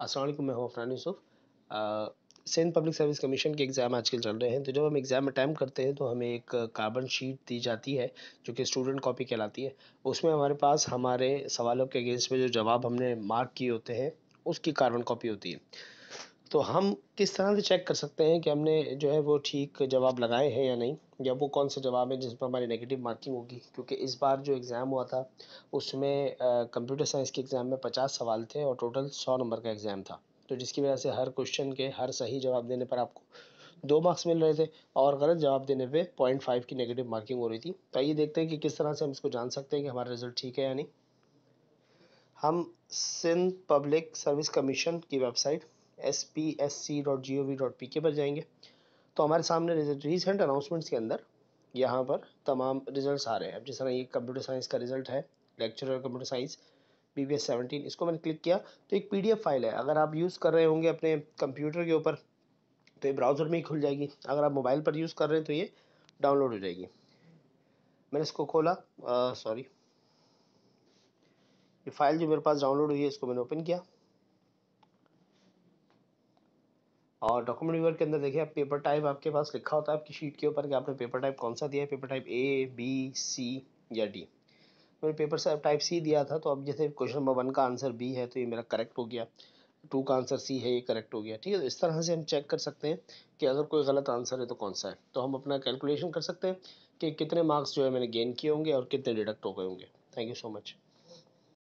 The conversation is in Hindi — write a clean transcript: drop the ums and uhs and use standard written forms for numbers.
अस्सलाम वालेकुम, मैं हूं Afran Yusuf. Sindh public service commission के एग्ज़ाम आजकल चल रहे हैं। तो जब हम एग्ज़ाम अटैम्प्ट करते हैं तो हमें एक कार्बन शीट दी जाती है जो कि स्टूडेंट कॉपी कहलाती है। उसमें हमारे पास हमारे सवालों के अगेंस्ट में जो जवाब हमने मार्क किए होते हैं उसकी कार्बन कॉपी होती है। तो हम किस तरह से चेक कर सकते हैं कि हमने जो है वो ठीक जवाब लगाए हैं या नहीं, या वो कौन सा जवाब है जिस पर हमारी नेगेटिव मार्किंग होगी। क्योंकि इस बार जो एग्ज़ाम हुआ था उसमें कंप्यूटर साइंस के एग्ज़ाम में 50 सवाल थे और टोटल 100 नंबर का एग्ज़ाम था। तो जिसकी वजह से हर क्वेश्चन के हर सही जवाब देने पर आपको 2 मार्क्स मिल रहे थे और गलत जवाब देने पे 0.5 की नेगेटिव मार्किंग हो रही थी। तो आइए देखते हैं कि किस तरह से हम इसको जान सकते हैं कि हमारा रिजल्ट ठीक है या नहीं। हम सिंध पब्लिक सर्विस कमीशन की वेबसाइट spsc.gov.pk पर जाएंगे तो हमारे सामने रिसेंट अनाउंसमेंट्स के अंदर यहाँ पर तमाम रिजल्ट्स आ रहे हैं। अब जिस तरह ये कंप्यूटर साइंस का रिजल्ट है, लेक्चरर कंप्यूटर साइंस BBS 17, इसको मैंने क्लिक किया तो एक PDF फाइल है। अगर आप यूज़ कर रहे होंगे अपने कंप्यूटर के ऊपर तो ये ब्राउज़र में ही खुल जाएगी। अगर आप मोबाइल पर यूज़ कर रहे हैं तो ये डाउनलोड हो जाएगी। मैंने इसको खोला, सॉरी, ये फाइल जो मेरे पास डाउनलोड हुई है इसको मैंने ओपन किया और डॉक्यूमेंट व्यूअर के अंदर देखिए, आप पेपर टाइप आपके पास लिखा होता है आपकी शीट के ऊपर कि आपने पेपर टाइप कौन सा दिया है, paper type A, B, C या D। मैंने पेपर टाइप C दिया था। तो अब जैसे क्वेश्चन नंबर 1 का आंसर B है तो ये मेरा करेक्ट हो गया, 2 का आंसर C है, ये करेक्ट हो गया। ठीक है, तो इस तरह से हम चेक कर सकते हैं कि अगर कोई गलत आंसर है तो कौन सा है। तो हम अपना कैलकुलेशन कर सकते हैं कि कितने मार्क्स जो है मैंने गेन किए होंगे और कितने डिडक्ट हो गए होंगे। Thank you so much.